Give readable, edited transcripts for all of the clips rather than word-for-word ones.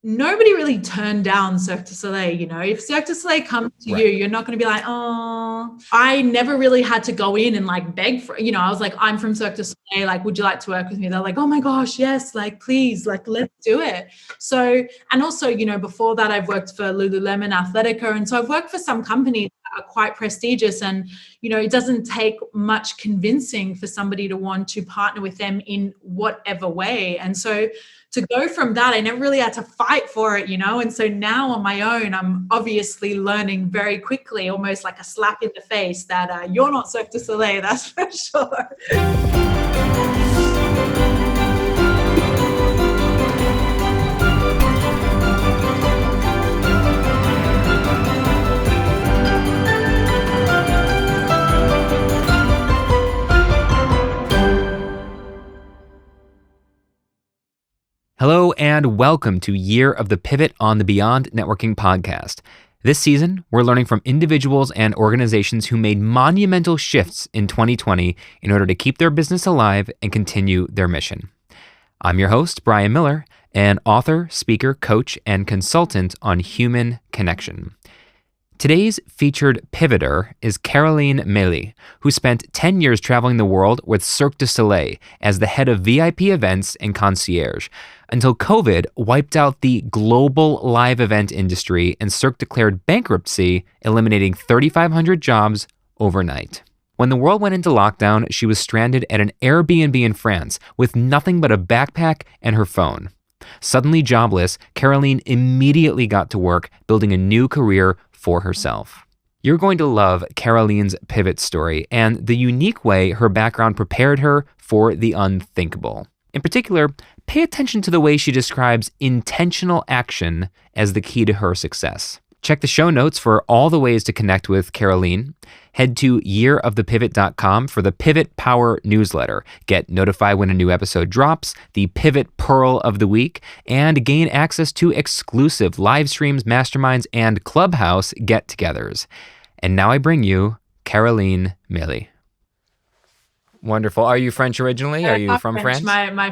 nobody really turned down Cirque du Soleil. If Cirque du Soleil comes to you, you're not going to be like, oh. I never really had to go in and like beg for, I was like, I'm from Cirque du Soleil, like, would you like to work with me? They're like, oh my gosh, yes, like, please, like, let's do it. So, and also, before that, I've worked for Lululemon Athletica, and so I've worked for some companies that are quite prestigious, and it doesn't take much convincing for somebody to want to partner with them in whatever way. And so to go from that, I never really had to fight for it, and so now on my own, I'm obviously learning very quickly, almost like a slap in the face, that you're not Cirque du Soleil, that's for sure. Hello and welcome to Year of the Pivot on the Beyond Networking podcast. This season, we're learning from individuals and organizations who made monumental shifts in 2020 in order to keep their business alive and continue their mission. I'm your host, Brian Miller, an author, speaker, coach, and consultant on human connection. Today's featured pivoter is Carolene Meili, who spent 10 years traveling the world with Cirque du Soleil as the head of VIP events and concierge, until COVID wiped out the global live event industry and Cirque declared bankruptcy, eliminating 3,500 jobs overnight. When the world went into lockdown, she was stranded at an Airbnb in France with nothing but a backpack and her phone. Suddenly jobless, Carolene immediately got to work building a new career for herself. You're going to love Carolene's pivot story and the unique way her background prepared her for the unthinkable. In particular, pay attention to the way she describes intentional action as the key to her success. Check the show notes for all the ways to connect with Carolene. Head to yearofthepivot.com for the Pivot Power newsletter. Get notified when a new episode drops, the Pivot Pearl of the Week, and gain access to exclusive live streams, masterminds, and Clubhouse get-togethers. And now I bring you Carolene Meili. Wonderful. Are you French originally? Are you from France? My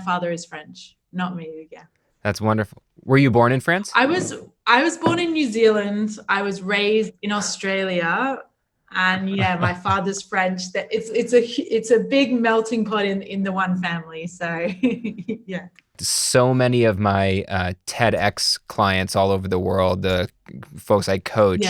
father is French, not me. Yeah. That's wonderful. Were you born in France? I was born in New Zealand. I was raised in Australia, and yeah, my father's French. That it's a big melting pot in the one family. So yeah. So many of my TEDx clients all over the world, the folks I coach,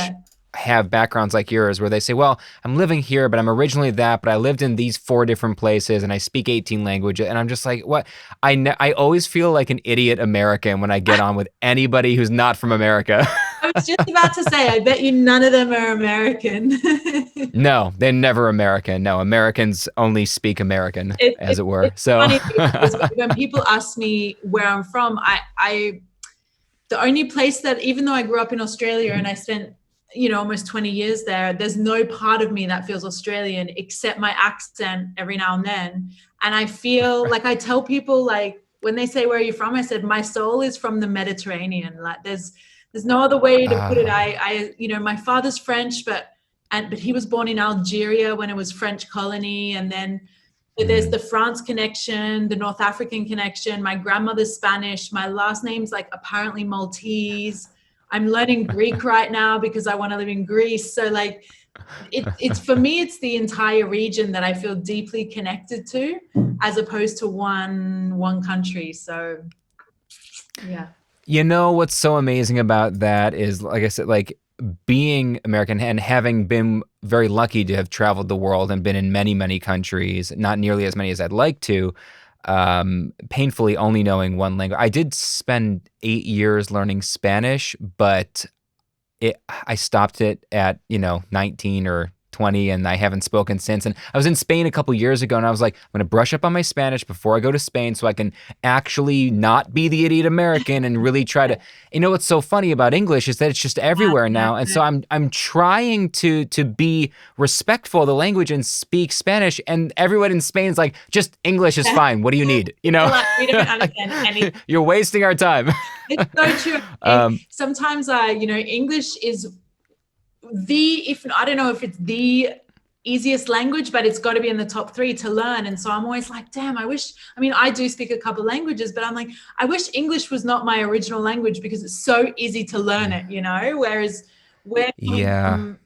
have backgrounds like yours where they say, well, I'm living here, but I'm originally that, but I lived in these 4 different places and I speak 18 languages. And I'm just like, what? I always feel like an idiot American when I get on with anybody who's not from America. I was just about to say, I bet you none of them are American. No, they're never American. No, Americans only speak American, as it were. It's funny because when people ask me where I'm from, the only place that, even though I grew up in Australia and I spent almost 20 years there's no part of me that feels Australian except my accent every now and then. And I feel like I tell people, like, when they say, where are you from? I said, my soul is from the Mediterranean. Like there's no other way to put it. I my father's French, but he was born in Algeria when it was French colony. And then there's the France connection, the North African connection. My grandmother's Spanish. My last name's like apparently Maltese. I'm learning Greek right now because I want to live in Greece. So like it's for me, it's the entire region that I feel deeply connected to, as opposed to one country. So yeah. You know, what's so amazing about that is, like I said, like being American and having been very lucky to have traveled the world and been in many, many countries, not nearly as many as I'd like to, painfully only knowing one language. I did spend 8 years learning Spanish, but I stopped it at 19 or 20, and I haven't spoken since. And I was in Spain a couple years ago, and I was like, I'm going to brush up on my Spanish before I go to Spain so I can actually not be the idiot American and really try to. What's so funny about English is that it's just everywhere now, and so I'm trying to be respectful of the language and speak Spanish, and everyone in Spain's like, just English is fine. What do you need? We don't understand anything. You're wasting our time. It's so true. Sometimes English is I don't know if it's the easiest language, but it's got to be in the top 3 to learn. And so I'm always like, damn, I do speak a couple languages, but I'm like, I wish English was not my original language because it's so easy to learn it, whereas we're coming from,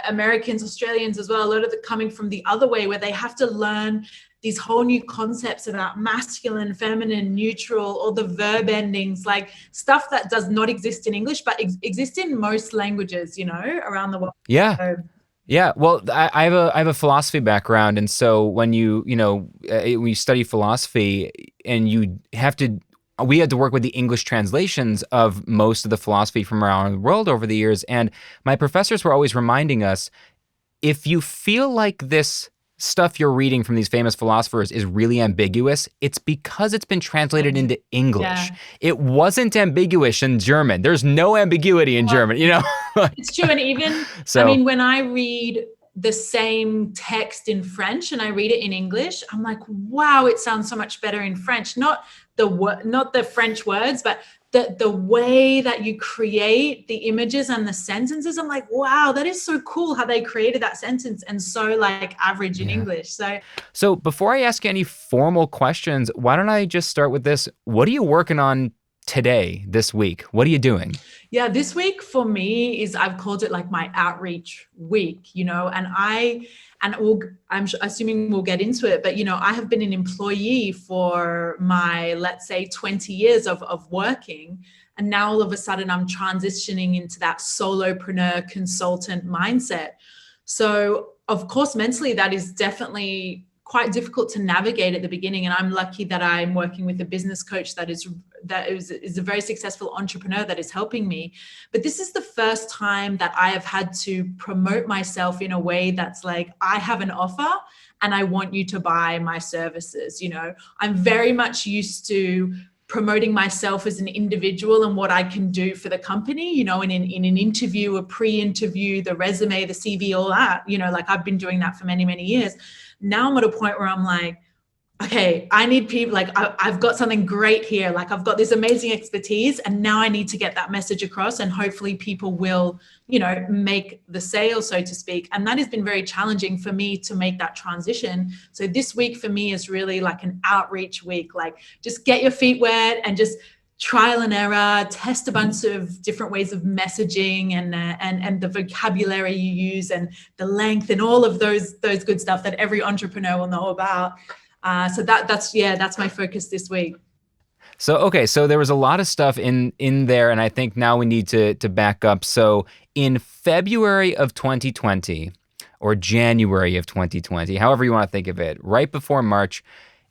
Americans, Australians as well, a lot of it coming from the other way where they have to learn these whole new concepts about masculine, feminine, neutral, all the verb endings, like stuff that does not exist in English, but exist in most languages, around the world. Yeah. So, yeah. Well, I have a philosophy background. And so when when you study philosophy and we had to work with the English translations of most of the philosophy from around the world over the years. And my professors were always reminding us, if you feel like this stuff you're reading from these famous philosophers is really ambiguous, it's because it's been translated into English. Yeah. It wasn't ambiguous in German. There's no ambiguity in German, It's true. And even, when I read the same text in French and I read it in English, I'm like, wow, it sounds so much better in French. Not the French words, but the way that you create the images and the sentences. I'm like, wow, that is so cool how they created that sentence and so like average in English. So before I ask you any formal questions, why don't I just start with this? What are you working on today, this week? What are you doing? Yeah, this week for me I've called it like my outreach week, I'm assuming we'll get into it, but, I have been an employee for my, let's say 20 years of working. And now all of a sudden I'm transitioning into that solopreneur consultant mindset. So of course, mentally, that is definitely quite difficult to navigate at the beginning. And I'm lucky that I'm working with a business coach that is a very successful entrepreneur that is helping me. But this is the first time that I have had to promote myself in a way that's like, I have an offer and I want you to buy my services. I'm very much used to promoting myself as an individual and what I can do for the company, in an interview, a pre-interview, the resume, the CV, all that, like I've been doing that for many, many years. Now I'm at a point where I'm like, okay, I need people, like I've got something great here. Like I've got this amazing expertise and now I need to get that message across and hopefully people will, make the sale, so to speak. And that has been very challenging for me to make that transition. So this week for me is really like an outreach week, like just get your feet wet and just trial and error, test a bunch of different ways of messaging and the vocabulary you use and the length and all of those good stuff that every entrepreneur will know about. So that's my focus this week. So there was a lot of stuff in there, and I think now we need to back up. So in February of 2020 or January of 2020, however you want to think of it, right before March,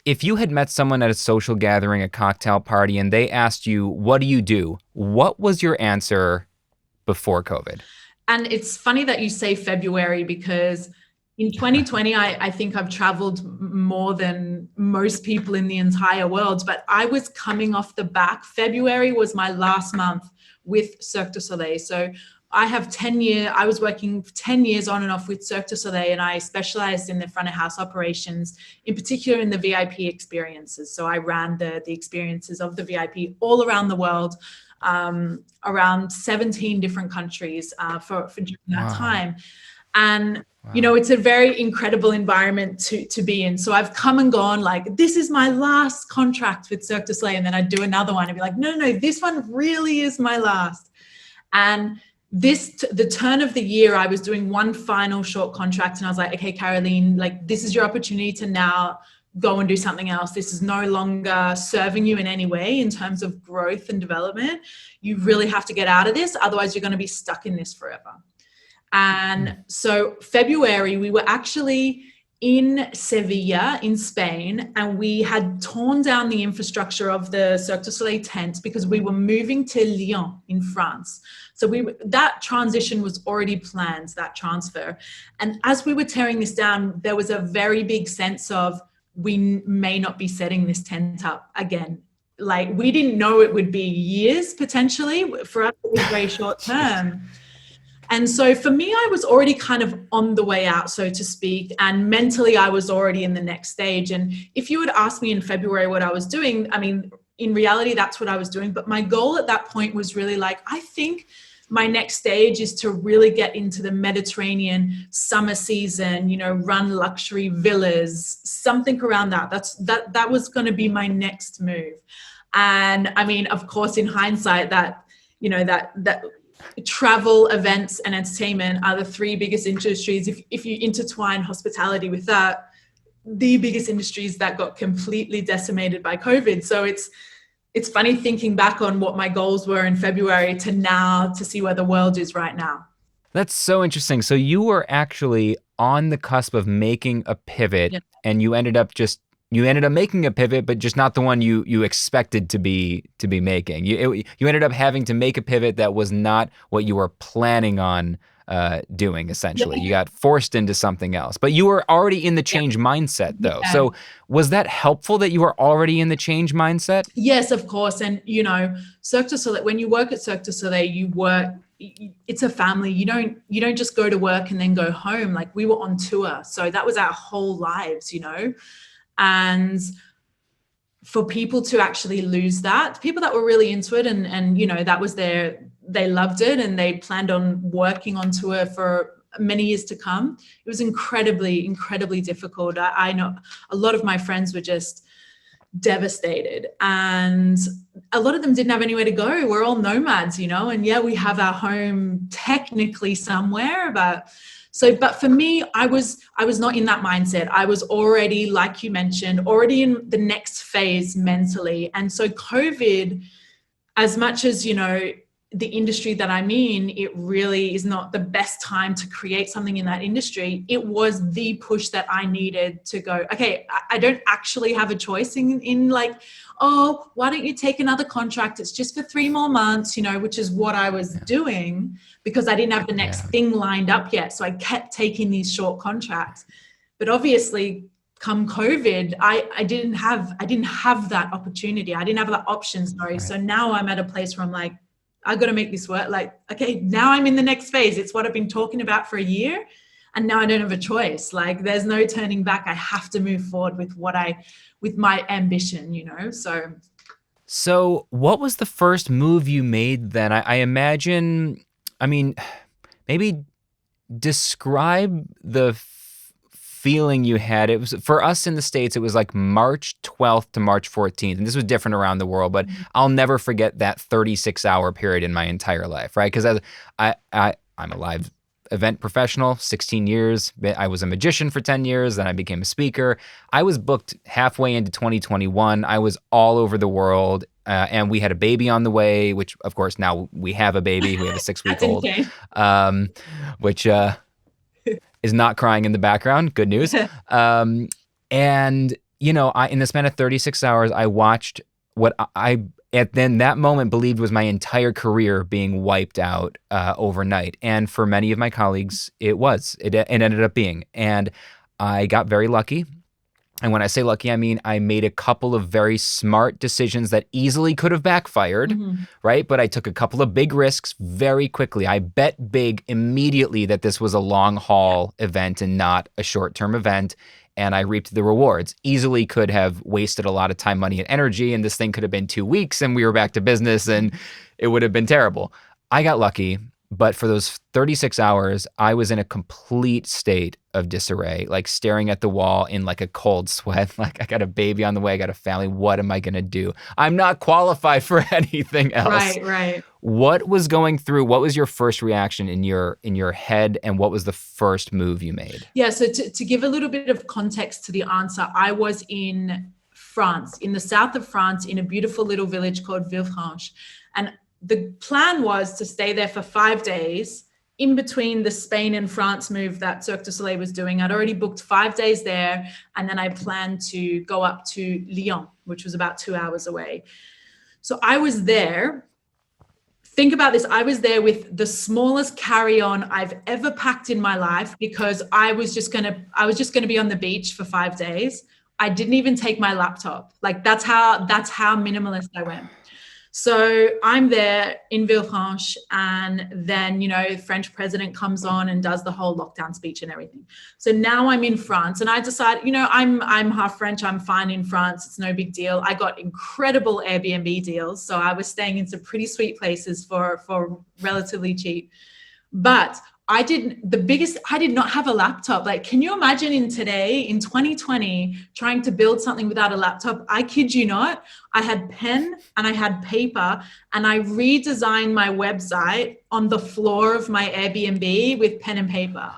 if you had met someone at a social gathering, a cocktail party, and they asked you, what do you do? What was your answer before COVID? And it's funny that you say February because in 2020, I think I've traveled more than most people in the entire world, but I was coming off the back. February was my last month with Cirque du Soleil. So I was working 10 years on and off with Cirque du Soleil, and I specialized in the front of house operations, in particular in the VIP experiences. So I ran the experiences of the VIP all around the world, around 17 different countries for during that time. And it's a very incredible environment to be in. So I've come and gone like, this is my last contract with Cirque du Soleil. And then I'd do another one and be like, no, this one really is my last. And the turn of the year, I was doing one final short contract and I was like, okay, Carolene, like this is your opportunity to now go and do something else. This is no longer serving you in any way in terms of growth and development. You really have to get out of this. Otherwise you're going to be stuck in this forever. And so February, we were actually in Sevilla in Spain, and we had torn down the infrastructure of the Cirque du Soleil tent because we were moving to Lyon in France. So that transition was already planned, that transfer. And as we were tearing this down, there was a very big sense of we may not be setting this tent up again. Like we didn't know it would be years potentially. For us, it was very short term. And so for me, I was already kind of on the way out, so to speak, and mentally I was already in the next stage. And if you had asked me in February what I was doing, I mean, in reality, that's what I was doing. But my goal at that point was really like, I think my next stage is to really get into the Mediterranean summer season, run luxury villas, something around that. That was going to be my next move. And I mean, of course, in hindsight, that travel, events, and entertainment are the three biggest industries. If you intertwine hospitality with that, the biggest industries that got completely decimated by COVID. So it's funny thinking back on what my goals were in February to now to see where the world is right now. That's so interesting. So you were actually on the cusp of making a pivot, and you ended up making a pivot, but just not the one you expected to be making. You ended up having to make a pivot that was not what you were planning on doing, essentially. You got forced into something else, but you were already in the change mindset, though. So was that helpful that you were already in the change mindset? Yes, of course. And Cirque du Soleil, when you work at Cirque du Soleil, it's a family. You don't just go to work and then go home. Like, we were on tour, so that was our whole lives, and for people to actually lose that, people that were really into it and that was they loved it and they planned on working on tour for many years to come. It was incredibly, incredibly difficult. I know a lot of my friends were just devastated, and a lot of them didn't have anywhere to go. We're all nomads, and we have our home technically somewhere, but for me, I was not in that mindset. I was already, like you mentioned, already in the next phase mentally. And so COVID, as much as, the industry that I'm in, it really is not the best time to create something in that industry. It was the push that I needed to go, okay, I don't actually have a choice in like, oh, why don't you take another contract? It's just for 3 more months, which is what I was doing because I didn't have the next thing lined up yet. So I kept taking these short contracts. But obviously, come COVID, I didn't have that opportunity. I didn't have that option, sorry. Right. So now I'm at a place where I'm like, I got to make this work. Like, okay, now I'm in the next phase. It's what I've been talking about for a year. And now I don't have a choice. Like, there's no turning back. I have to move forward with my ambition, So what was the first move you made then? I imagine, maybe describe the feeling you had. It was, for us in the States, it was like March 12th to March 14th. And this was different around the world, but I'll never forget that 36-hour period in my entire life, right? Because I'm a live event professional, 16 years. I was a magician for 10 years. Then I became a speaker. I was booked halfway into 2021. I was all over the world. And we had a baby on the way, which, of course, now we have a baby. We have a 6-week-old, which is not crying in the background. Good news. And, in the span of 36 hours, I watched what I at then that moment believed was my entire career being wiped out overnight. And for many of my colleagues, it ended up being. And I got very lucky. And when I say lucky, I mean I made a couple of very smart decisions that easily could have backfired, right? But I took a couple of big risks very quickly. I bet big immediately that this was a long haul event and not a short-term event. And I reaped the rewards. Easily could have wasted a lot of time, money, and energy, and this thing could have been 2 weeks and we were back to business and it would have been terrible. I got lucky, but for those 36 hours, I was in a complete state of disarray, like staring at the wall in like a cold sweat. Like, I got a baby on the way, I got a family. What am I going to do? I'm not qualified for anything else. Right. What was going through? What was your first reaction in your head, and what was the first move you made? Yeah, so to give a little bit of context to the answer, I was in France, in the south of France, in a beautiful little village called Villefranche. And the plan was to stay there for 5 days in between the Spain and France move that Cirque du Soleil was doing. I'd already booked 5 days there, and then I planned to go up to Lyon, which was about 2 hours away. So I was there. Think about this. I was there with the smallest carry-on I've ever packed in my life because I was just gonna be on the beach for 5 days. I didn't even take my laptop. Like, that's how minimalist I went. So I'm there in Villefranche, and then, the French president comes on and does the whole lockdown speech and everything. So now I'm in France, and I decide, I'm half French. I'm fine in France. It's no big deal. I got incredible Airbnb deals. So I was staying in some pretty sweet places for relatively cheap. But I did not have a laptop. Like, can you imagine in 2020, trying to build something without a laptop? I kid you not. I had pen and I had paper, and I redesigned my website on the floor of my Airbnb with pen and paper,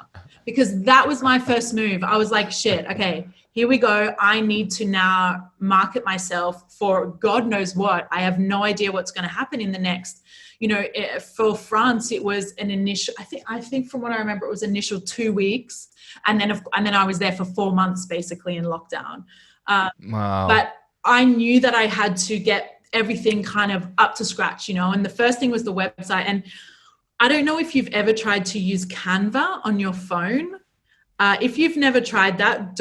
because that was my first move. I was like, shit, okay, here we go. I need to now market myself for God knows what. I have no idea what's going to happen in the next, for France, it was an initial, I think from what I remember, it was initial 2 weeks. And then I was there for 4 months, basically in lockdown. Wow. But I knew that I had to get everything kind of up to scratch, and the first thing was the website. And I don't know if you've ever tried to use Canva on your phone. If you've never tried that,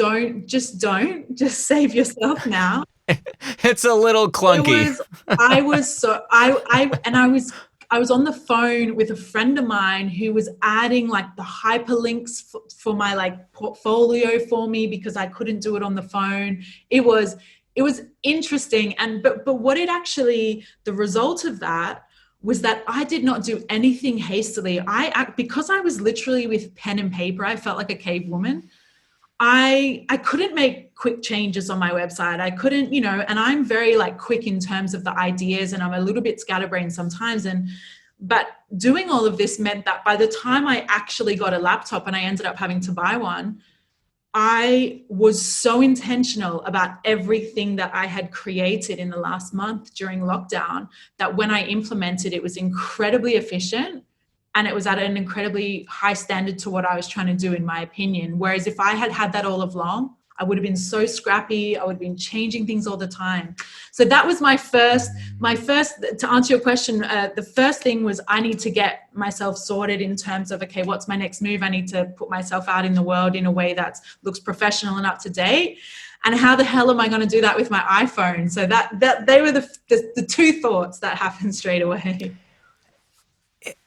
just save yourself now. It's a little clunky. I was on the phone with a friend of mine who was adding like the hyperlinks for my like portfolio for me, because I couldn't do it on the phone. It was interesting. But what the result of that was that I did not do anything hastily. Because I was literally with pen and paper, I felt like a cave woman. I couldn't make quick changes on my website. I couldn't, and I'm very like quick in terms of the ideas, and I'm a little bit scatterbrained sometimes. But doing all of this meant that by the time I actually got a laptop, and I ended up having to buy one, I was so intentional about everything that I had created in the last month during lockdown, that when I implemented, it was incredibly efficient. And it was at an incredibly high standard to what I was trying to do, in my opinion. Whereas if I had had that all along, I would have been so scrappy. I would have been changing things all the time. So that was my first, to answer your question, the first thing was I need to get myself sorted in terms of, okay, what's my next move? I need to put myself out in the world in a way that looks professional and up to date. And how the hell am I going to do that with my iPhone? So that they were the two thoughts that happened straight away.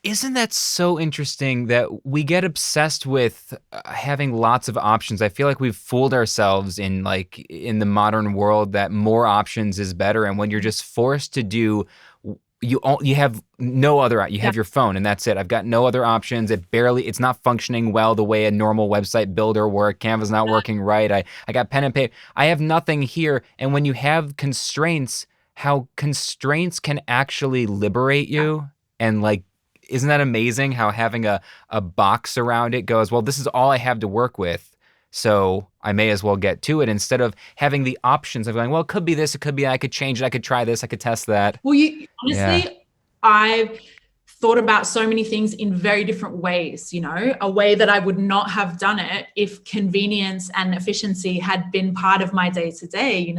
Isn't that so interesting that we get obsessed with having lots of options? I feel like we've fooled ourselves in the modern world that more options is better. And when you're just forced to do, you have no other, you have your phone and that's it. I've got no other options. It's not functioning well the way a normal website builder works. Canva's not working right. I got pen and paper. I have nothing here. And when you have constraints, how constraints can actually liberate you. And isn't that amazing how having a box around it goes, well, this is all I have to work with, so I may as well get to it, instead of having the options of going, well, it could be this, it could be that, I could change it, I could try this, I could test that. Well, honestly, I've thought about so many things in very different ways, a way that I would not have done it if convenience and efficiency had been part of my day to day,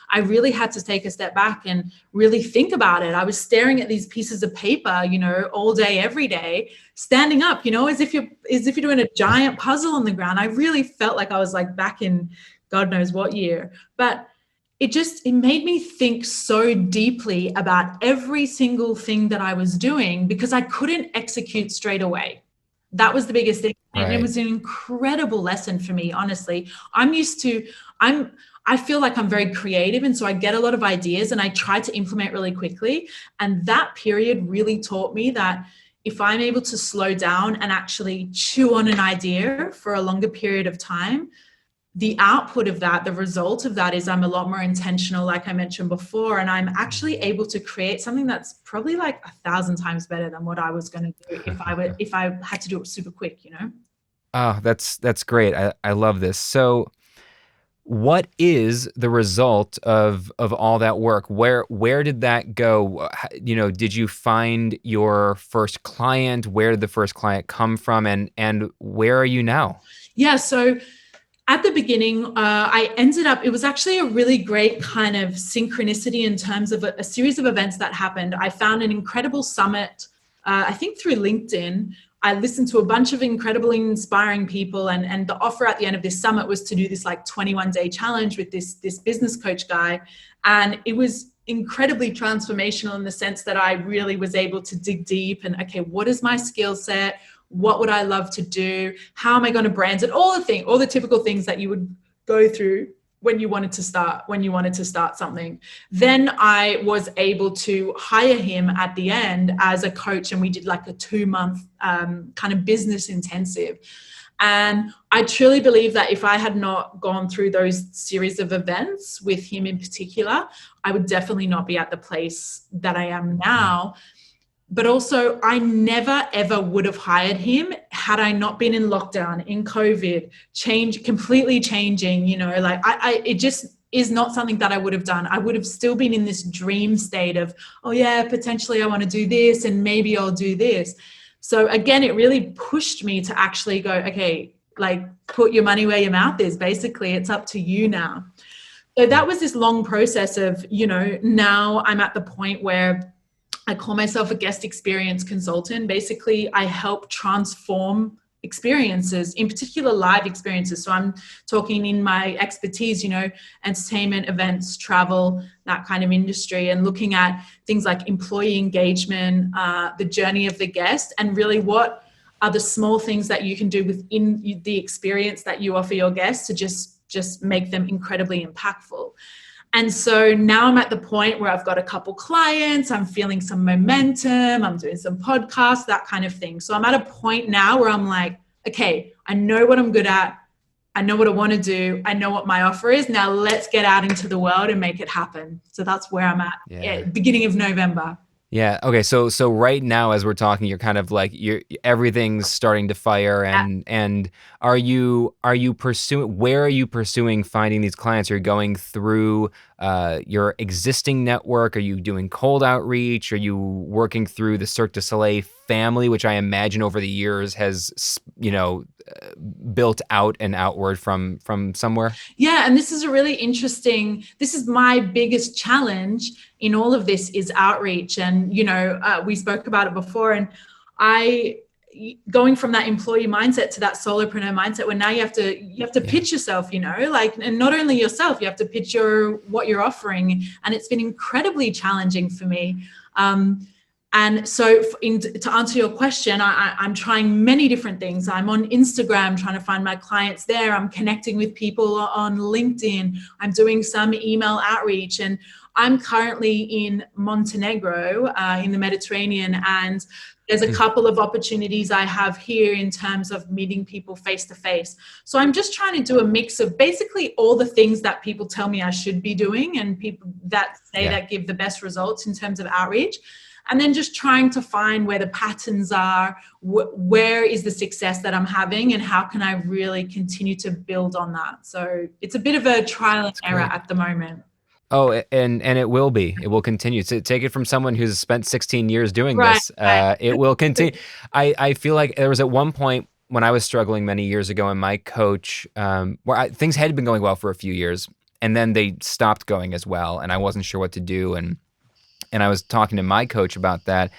I really had to take a step back and really think about it. I was staring at these pieces of paper, all day, every day, standing up, as if you're doing a giant puzzle on the ground. I really felt like I was back in God knows what year, but it made me think so deeply about every single thing that I was doing, because I couldn't execute straight away. That was the biggest thing. Right. And it was an incredible lesson for me, honestly. I feel like I'm very creative. And so I get a lot of ideas and I try to implement really quickly. And that period really taught me that if I'm able to slow down and actually chew on an idea for a longer period of time, the output of that, the result of that is I'm a lot more intentional, like I mentioned before, and I'm actually able to create something that's probably 1,000 times better than what I was going to do if I had to do it super quick, Oh, that's great. I love this. So what is the result of all that work? Where did that go? Did you find your first client? Where did the first client come from? And where are you now? Yeah, so at the beginning, it was actually a really great kind of synchronicity in terms of a series of events that happened. I found an incredible summit, I think through LinkedIn. I listened to a bunch of incredibly inspiring people, and the offer at the end of this summit was to do this 21-day challenge with this business coach guy. And it was incredibly transformational in the sense that I really was able to dig deep and, okay, what is my skill set? What would I love to do? How am I going to brand it? All the typical things that you would go through when you wanted to start something. Then I was able to hire him at the end as a coach, and we did like a 2-month kind of business intensive. And I truly believe that if I had not gone through those series of events with him in particular, I would definitely not be at the place that I am now. But also, I never, ever would have hired him had I not been in lockdown, in COVID, completely changing, like it just is not something that I would have done. I would have still been in this dream state of, oh yeah, potentially I want to do this and maybe I'll do this. So again, it really pushed me to actually go, okay, like put your money where your mouth is. Basically, it's up to you now. So that was this long process of, now I'm at the point where I call myself a guest experience consultant. Basically, I help transform experiences, in particular live experiences. So I'm talking in my expertise, entertainment, events, travel, that kind of industry, and looking at things like employee engagement, the journey of the guest, and really what are the small things that you can do within the experience that you offer your guests to just make them incredibly impactful. And so now I'm at the point where I've got a couple clients, I'm feeling some momentum, I'm doing some podcasts, that kind of thing. So I'm at a point now where I'm like, okay, I know what I'm good at. I know what I want to do. I know what my offer is. Now let's get out into the world and make it happen. So that's where I'm at, beginning of November. Yeah. Okay. So right now, as we're talking, you're kind of like everything's starting to fire, and are you pursuing? Where are you pursuing finding these clients? Are you going through your existing network? Are you doing cold outreach? Are you working through the Cirque du Soleil family, which I imagine over the years has built out and outward from somewhere? Yeah, and this is this is my biggest challenge in all of this is outreach. And, we spoke about it before, and going from that employee mindset to that solopreneur mindset, where now you have to pitch yourself, and not only yourself, you have to pitch what you're offering. And it's been incredibly challenging for me. And so to answer your question, I'm trying many different things. I'm on Instagram trying to find my clients there. I'm connecting with people on LinkedIn. I'm doing some email outreach. And I'm currently in Montenegro, in the Mediterranean. And there's a couple of opportunities I have here in terms of meeting people face to face. So I'm just trying to do a mix of basically all the things that people tell me I should be doing and people that say that give the best results in terms of outreach. And then just trying to find where the patterns are, where is the success that I'm having, and how can I really continue to build on that. So it's a bit of a trial and error at the moment. Oh, and it will be. It will continue. So take it from someone who's spent 16 years doing this. It will continue. I feel like there was at one point when I was struggling many years ago, and my coach, where things had been going well for a few years, and then they stopped going as well, and I wasn't sure what to do. And I was talking to my coach about that,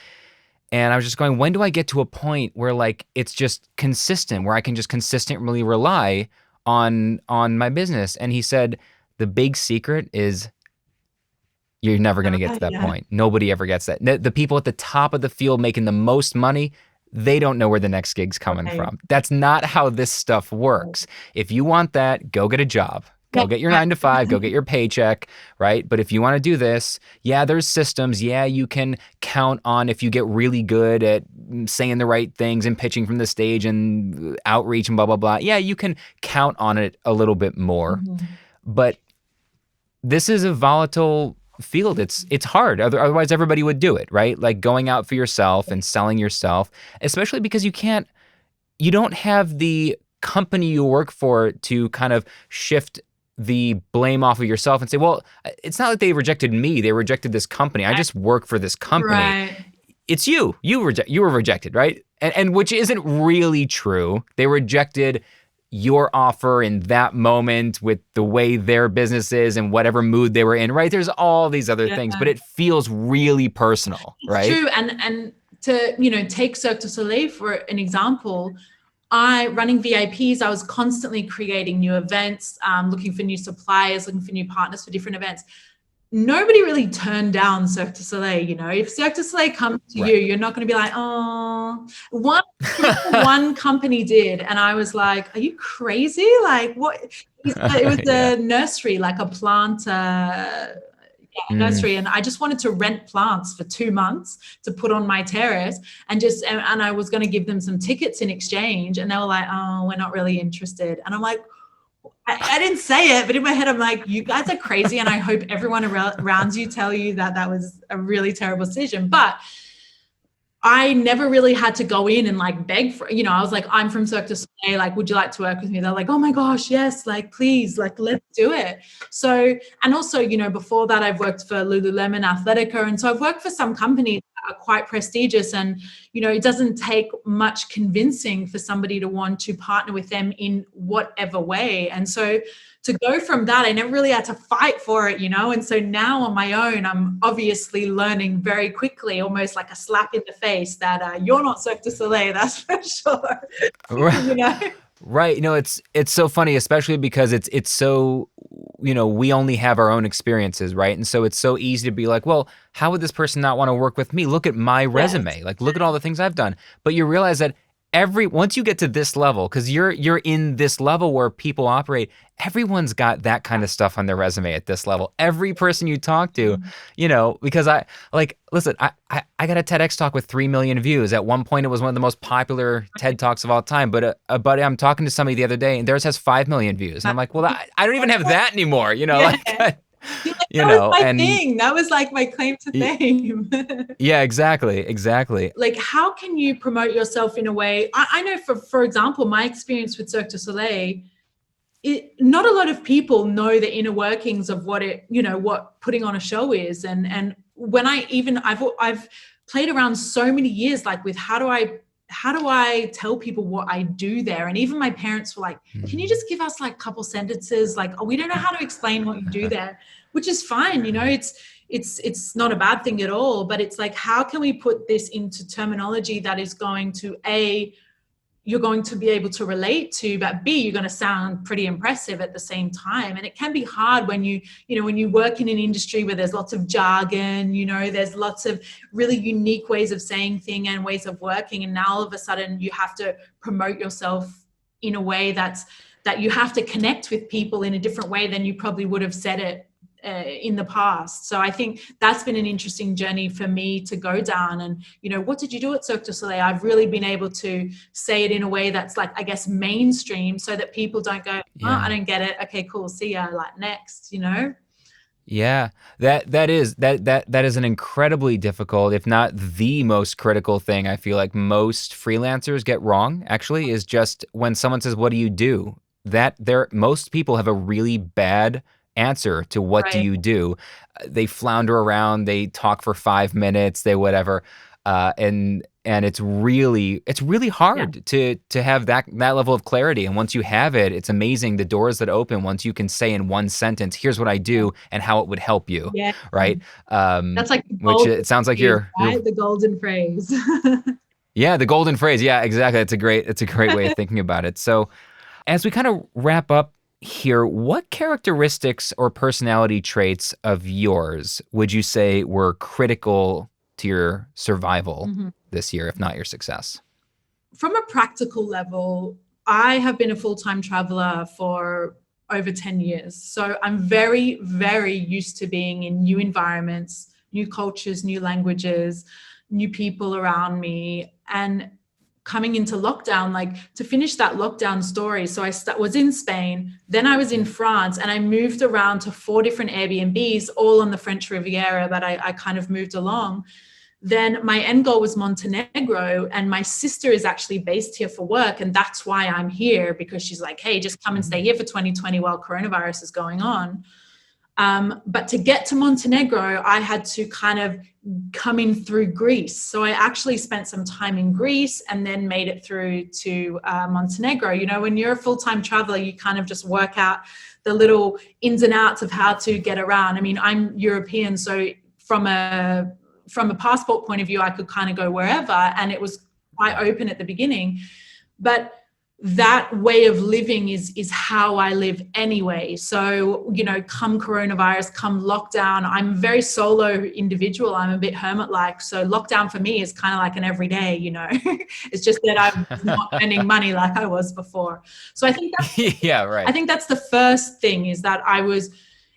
and I was just going, when do I get to a point where like it's just consistent, where I can just consistently rely on my business? And he said, the big secret is you're never going to get to that point. Nobody ever gets that. The people at the top of the field making the most money, they don't know where the next gig's coming from. That's not how this stuff works. If you want that, go get a job. Go get your 9 to 5, go get your paycheck, right? But if you want to do this, there's systems. You can count on if you get really good at saying the right things and pitching from the stage and outreach and blah, blah, blah. You can count on it a little bit more. But this is a volatile field. It's hard. Otherwise, everybody would do it, right? Like going out for yourself and selling yourself, especially because you don't have the company you work for to kind of shift the blame off of yourself and say, well, it's not like they rejected me. They rejected this company. I just work for this company. Right. It's you. You were rejected, right? And which isn't really true. They rejected your offer in that moment with the way their business is and whatever mood they were in, right? There's all these other things, but it feels really personal, right? It's true. And to, take Cirque du Soleil for an example, running VIPs, I was constantly creating new events, looking for new suppliers, looking for new partners for different events. nobody really turned down Cirque du Soleil. You know, if Cirque du Soleil comes to you, you're not going to be like, oh, one company did. And I was like, are you crazy? Like, what? It was a nursery, like a plant nursery. And I just wanted to rent plants for 2 months to put on my terrace and I was going to give them some tickets in exchange. And they were like, oh, we're not really interested. And I'm like, I didn't say it, but in my head, I'm like, you guys are crazy. And I hope everyone around you tell you that was a really terrible decision. But I never really had to go in and like beg for, you know, I was like, I'm from Cirque du Soleil. Like, would you like to work with me? They're like, oh my gosh, yes. Like, please, like, let's do it. So, and also, you know, before that, I've worked for Lululemon Athletica. And so I've worked for some companies that are quite prestigious. And, you know, it doesn't take much convincing for somebody to want to partner with them in whatever way. And so to go from that, I never really had to fight for it, you know? And so now on my own, I'm obviously learning very quickly, almost like a slap in the face that you're not Cirque du Soleil, that's for sure. You know? Right. You know, it's so funny, especially because it's so, you know, we only have our own experiences, right? And so it's so easy to be like, well, how would this person not want to work with me? Look at my resume. Like, look at all the things I've done. But you realize that once you get to this level, because you're in this level where people operate, everyone's got that kind of stuff on their resume at this level. Every person you talk to, you know, because listen, I got a TEDx talk with 3 million views. At one point, it was one of the most popular TED Talks of all time. But I'm talking to somebody the other day, and theirs has 5 million views. And I'm like, well, I don't even have that anymore, you know? Yeah. That was my thing. That was like my claim to fame. Yeah, exactly. Like, how can you promote yourself in a way? I know, for example, my experience with Cirque du Soleil, not a lot of people know the inner workings of what putting on a show is. And when I've played around so many years, like with how do I tell people what I do there? And even my parents were like, can you just give us like a couple sentences? Like, oh, we don't know how to explain what you do there, which is fine. You know, it's not a bad thing at all, but it's like, how can we put this into terminology that is going to you're going to be able to relate to, but B, you're going to sound pretty impressive at the same time. And it can be hard when you work in an industry where there's lots of jargon, you know, there's lots of really unique ways of saying things and ways of working. And now all of a sudden you have to promote yourself in a way that you have to connect with people in a different way than you probably would have said it in the past. So I think that's been an interesting journey for me to go down. And, you know, what did you do at Cirque du Soleil? I've really been able to say it in a way that's like, I guess, mainstream, so that people don't go, I don't get it. Okay, cool. See ya. Like, next, you know? Yeah, that is an incredibly difficult, if not the most critical thing I feel like most freelancers get wrong, actually, is just when someone says, what do you do? Most people have a really bad answer to what do you do. They flounder around, they talk for 5 minutes, they whatever, and it's really hard to have that level of clarity. And once you have it, it's amazing the doors that open once you can say in one sentence, here's what I do and how it would help you. Yeah. Right. That's like which it sounds like you're the golden phrase. Yeah, the golden phrase. Yeah, exactly. It's a great way of thinking about it. So as we kind of wrap up here, what characteristics or personality traits of yours would you say were critical to your survival this year, if not your success? From a practical level, I have been a full-time traveler for over 10 years. So I'm very, very used to being in new environments, new cultures, new languages, new people around me. And coming into lockdown, like to finish that lockdown story. So I was in Spain, then I was in France, and I moved around to 4 different Airbnbs, all on the French Riviera that I kind of moved along. Then my end goal was Montenegro, and my sister is actually based here for work. And that's why I'm here, because she's like, hey, just come and stay here for 2020 while coronavirus is going on. But to get to Montenegro, I had to kind of come in through Greece. So I actually spent some time in Greece and then made it through to Montenegro. You know, when you're a full-time traveler, you kind of just work out the little ins and outs of how to get around. I mean, I'm European, so from a passport point of view, I could kind of go wherever, and it was quite open at the beginning. But that way of living is how I live anyway. So, come coronavirus, come lockdown, I'm a very solo individual. I'm a bit hermit-like. So lockdown for me is kind of like an everyday, it's just that I'm not spending money like I was before. So I think Yeah, right. I think that's the first thing, is that I was,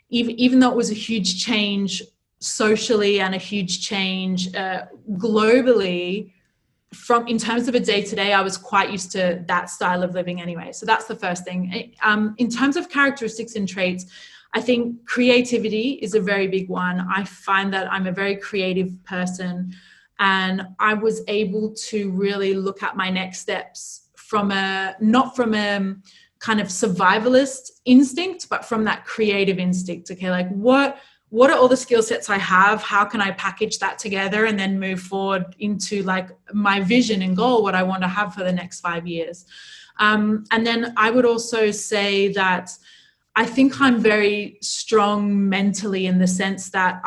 even though it was a huge change socially and a huge change globally, in terms of a day-to-day, I was quite used to that style of living anyway. So that's the first thing. In terms of characteristics and traits, I think creativity is a very big one. I find that I'm a very creative person, and I was able to really look at my next steps not from a kind of survivalist instinct, but from that creative instinct. Okay, like what are all the skill sets I have? How can I package that together and then move forward into like my vision and goal, what I want to have for the next 5 years? And then I would also say that I think I'm very strong mentally, in the sense that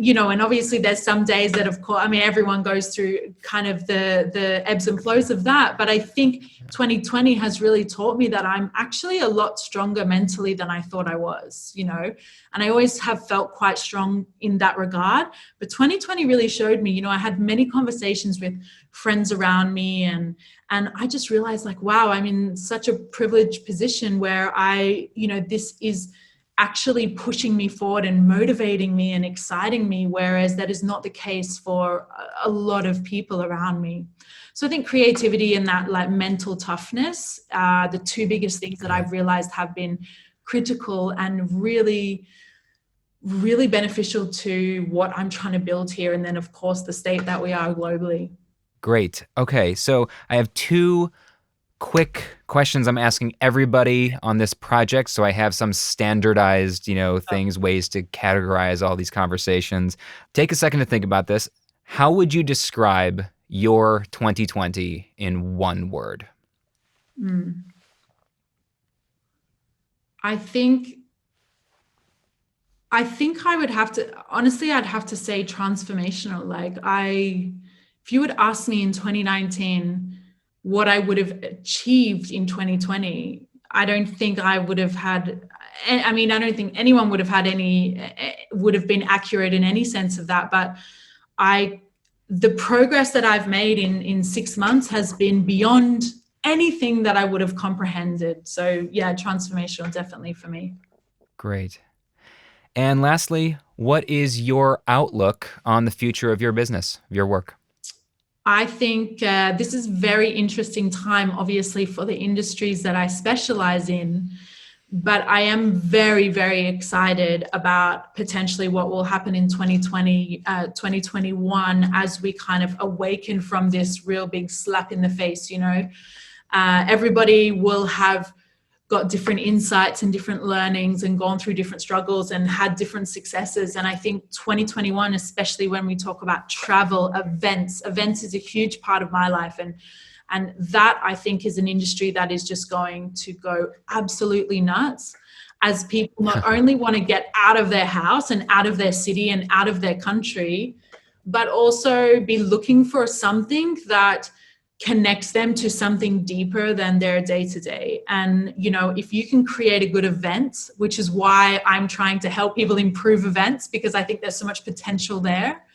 and obviously there's some days that, of course, everyone goes through kind of the ebbs and flows of that. But I think 2020 has really taught me that I'm actually a lot stronger mentally than I thought I was, and I always have felt quite strong in that regard. But 2020 really showed me, I had many conversations with friends around me, and I just realized, like, wow, I'm in such a privileged position where this is actually pushing me forward and motivating me and exciting me, whereas that is not the case for a lot of people around me. So I think creativity and that like mental toughness are the two biggest things that I've realized have been critical and really, really beneficial to what I'm trying to build here. And then, of course, the state that we are globally. Great. Okay, so I have two quick questions I'm asking everybody on this project. So I have some standardized, things, ways to categorize all these conversations. Take a second to think about this. How would you describe your 2020 in one word? I think I would have to, honestly, I'd have to say transformational. If you would ask me in 2019 what I would have achieved in 2020, I don't think I would have had, I don't think anyone would have been accurate in any sense of that. But the progress that I've made in 6 months has been beyond anything that I would have comprehended. So yeah, transformational, definitely for me. Great. And lastly, what is your outlook on the future of your business, of your work? I think this is very interesting time, obviously, for the industries that I specialize in. But I am very, very excited about potentially what will happen in 2020, 2021, as we kind of awaken from this real big slap in the face. Everybody will have got different insights and different learnings and gone through different struggles and had different successes. And I think 2021, especially when we talk about travel, events is a huge part of my life. And that, I think, is an industry that is just going to go absolutely nuts, as people not only want to get out of their house and out of their city and out of their country, but also be looking for something that connects them to something deeper than their day-to-day. And, if you can create a good event, which is why I'm trying to help people improve events, because I think there's so much potential there.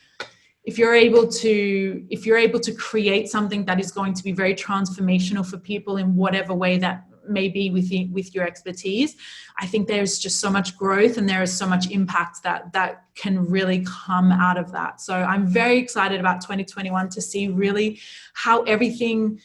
If you're able to create something that is going to be very transformational for people in whatever way that may be with your expertise, I think there's just so much growth and there is so much impact that can really come out of that. So I'm very excited about 2021 to see really how everything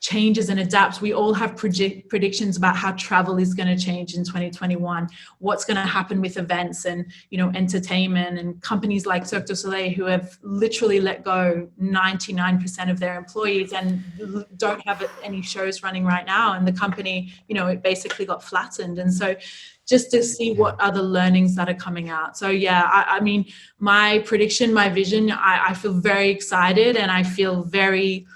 changes and adapts. We all have predictions about how travel is going to change in 2021, what's going to happen with events and, entertainment, and companies like Cirque du Soleil, who have literally let go 99% of their employees and don't have any shows running right now. And the company, it basically got flattened. And so just to see what other learnings that are coming out. So yeah, my prediction, my vision, I feel very excited, and I feel very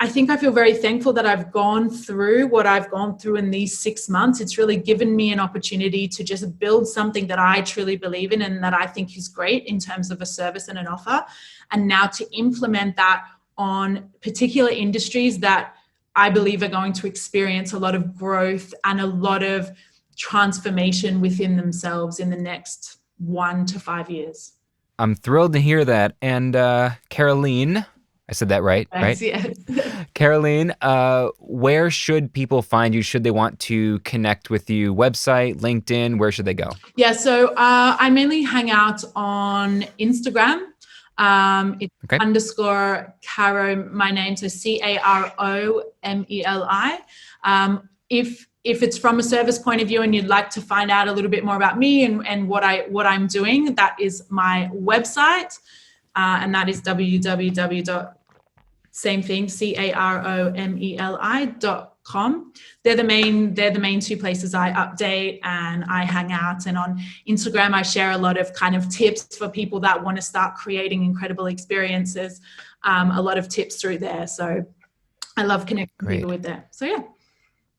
thankful that I've gone through what I've gone through in these 6 months. It's really given me an opportunity to just build something that I truly believe in and that I think is great in terms of a service and an offer. And now to implement that on particular industries that I believe are going to experience a lot of growth and a lot of transformation within themselves in the next 1 to 5 years. I'm thrilled to hear that. And Carolene, I said that right? Yes. Carolene, where should people find you? Should they want to connect with you? Website, LinkedIn, where should they go? Yeah, so I mainly hang out on Instagram. It's _ Caro, my name, so CAROMELI. If it's from a service point of view and you'd like to find out a little bit more about me and what I'm doing, that is my website, and that is www.caromeli.com. They're the main two places I update and I hang out. And on Instagram, I share a lot of kind of tips for people that want to start creating incredible experiences. A lot of tips through there. So I love connecting people with that. So yeah.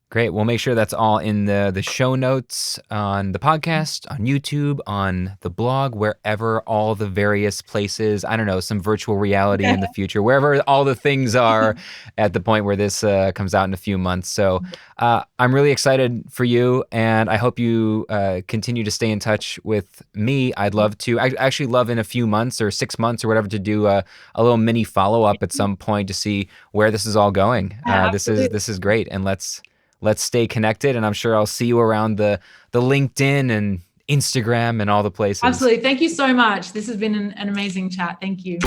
Great. We'll make sure that's all in the show notes on the podcast, on YouTube, on the blog, wherever all the various places, I don't know, some virtual reality in the future, wherever all the things are at the point where this comes out in a few months. So I'm really excited for you, and I hope you continue to stay in touch with me. I'd love to. I actually love in a few months or 6 months or whatever to do a little mini follow-up at some point to see where this is all going. This is great, and let's stay connected, and I'm sure I'll see you around the LinkedIn and Instagram and all the places. Absolutely. Thank you so much. This has been an amazing chat. Thank you.